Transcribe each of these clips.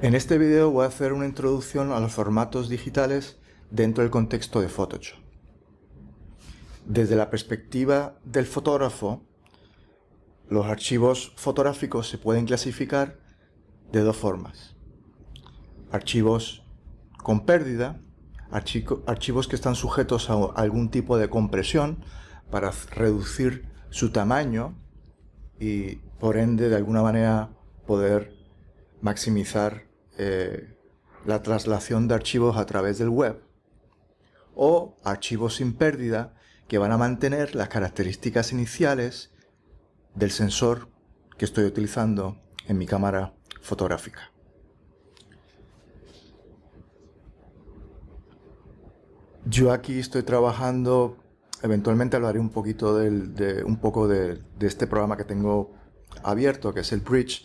En este video voy a hacer una introducción a los formatos digitales dentro del contexto de Photoshop. Desde la perspectiva del fotógrafo, los archivos fotográficos se pueden clasificar de dos formas. Archivos con pérdida, archivos que están sujetos a algún tipo de compresión para reducir su tamaño y por ende de alguna manera poder maximizar la traslación de archivos a través del web, o archivos sin pérdida que van a mantener las características iniciales del sensor que estoy utilizando en mi cámara fotográfica. Yo aquí estoy trabajando, eventualmente hablaré un poquito de este programa que tengo abierto, que es el Bridge.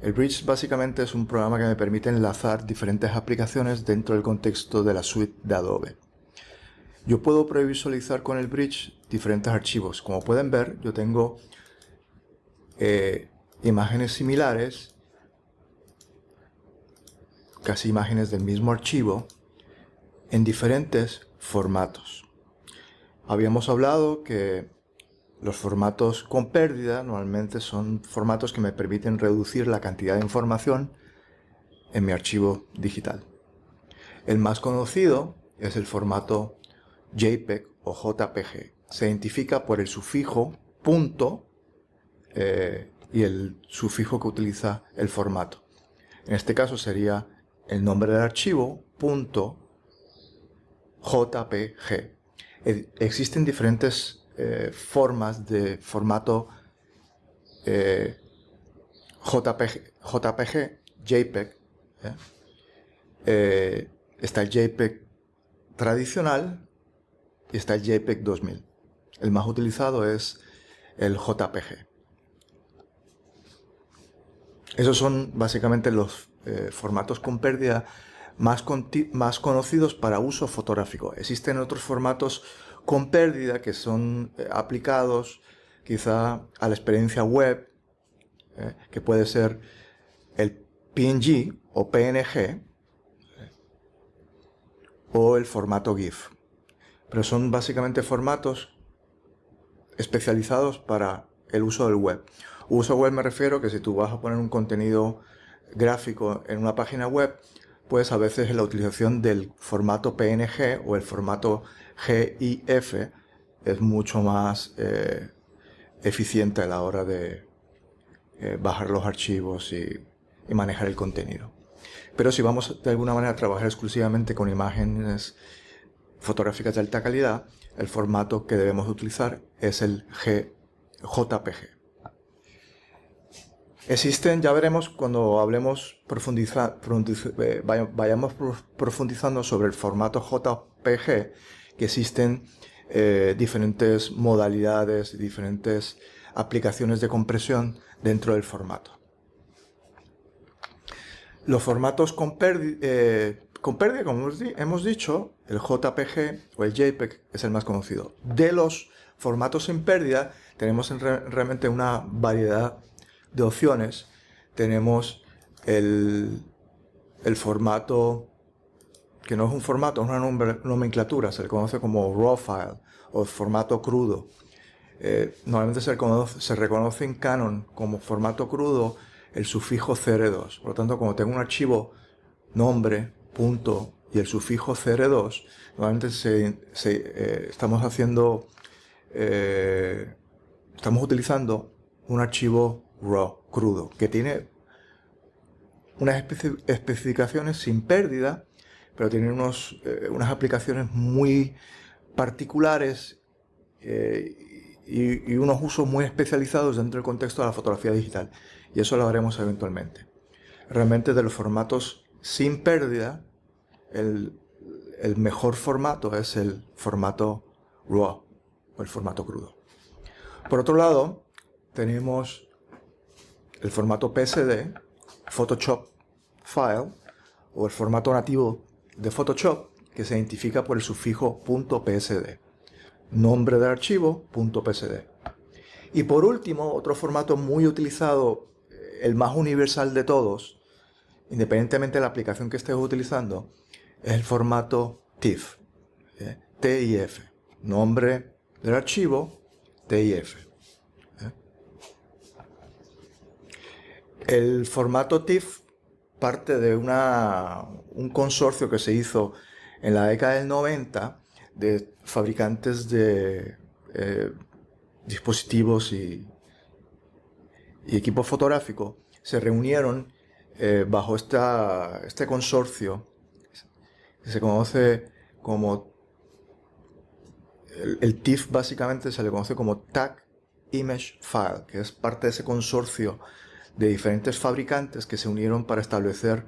El Bridge básicamente es un programa que me permite enlazar diferentes aplicaciones dentro del contexto de la suite de Adobe. Yo puedo previsualizar con el Bridge diferentes archivos. Como pueden ver, yo tengo imágenes similares, casi imágenes del mismo archivo, en diferentes formatos. Habíamos hablado que los formatos con pérdida normalmente son formatos que me permiten reducir la cantidad de información en mi archivo digital. El más conocido es el formato JPEG o JPG. Se identifica por el sufijo punto y el sufijo que utiliza el formato. En este caso sería el nombre del archivo punto JPG. Existen diferentes formas de formato JPG. Está el JPEG tradicional y está el JPEG 2000. El más utilizado es el JPG. Esos son básicamente los formatos con pérdida más conocidos para uso fotográfico. Existen otros formatos con pérdida que son aplicados quizá a la experiencia web, que puede ser el PNG o PNG o el formato GIF. Pero son básicamente formatos especializados para el uso del web. Uso web me refiero que si tú vas a poner un contenido gráfico en una página web, pues a veces la utilización del formato PNG o el formato GIF es mucho más eficiente a la hora de bajar los archivos y manejar el contenido. Pero si vamos de alguna manera a trabajar exclusivamente con imágenes fotográficas de alta calidad, el formato que debemos utilizar es el JPG. Existen, ya veremos cuando hablemos, vayamos profundizando sobre el formato JPG, que existen diferentes modalidades, diferentes aplicaciones de compresión dentro del formato. Los formatos con pérdida, como hemos dicho, el JPG o el JPEG es el más conocido. De los formatos sin pérdida tenemos realmente una variedad de opciones. Tenemos el formato, que no es un formato, es una nomenclatura, se le conoce como RAW file o formato crudo. Normalmente se reconoce en Canon como formato crudo el sufijo CR2. Por lo tanto, como tengo un archivo nombre, punto y el sufijo CR2, normalmente estamos utilizando un archivo RAW, crudo, que tiene unas especificaciones sin pérdida, pero tiene unas aplicaciones muy particulares y unos usos muy especializados dentro del contexto de la fotografía digital. Y eso lo haremos eventualmente. Realmente de los formatos sin pérdida, el mejor formato es el formato RAW o el formato crudo. Por otro lado, tenemos el formato PSD, Photoshop File, o el formato nativo de Photoshop, que se identifica por el sufijo .psd, nombre del archivo .psd. Y por último, otro formato muy utilizado, el más universal de todos, independientemente de la aplicación que estés utilizando, es el formato TIFF, TIF, nombre del archivo, TIF. El formato TIFF parte de un consorcio que se hizo en la década del 90 de fabricantes de dispositivos y equipos fotográficos. Se reunieron bajo este consorcio que se conoce como el TIFF. Básicamente se le conoce como Tag Image File, que es parte de ese consorcio de diferentes fabricantes que se unieron para establecer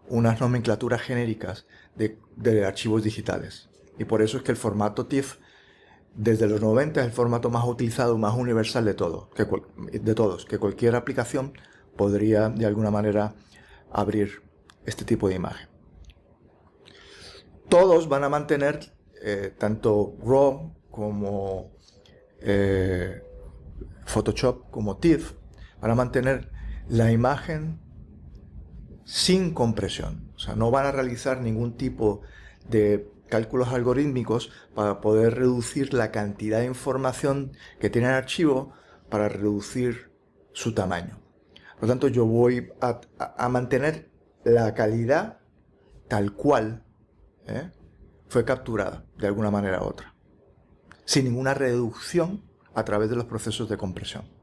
unas nomenclaturas genéricas de archivos digitales. Y por eso es que el formato TIFF desde los 90 es el formato más utilizado, más universal de todos, que cualquier aplicación podría de alguna manera abrir este tipo de imagen. Todos van a mantener, tanto RAW como Photoshop como TIFF, van a mantener la imagen sin compresión. O sea, no van a realizar ningún tipo de cálculos algorítmicos para poder reducir la cantidad de información que tiene el archivo para reducir su tamaño. Por lo tanto, yo voy a mantener la calidad tal cual fue capturada de alguna manera u otra, sin ninguna reducción a través de los procesos de compresión.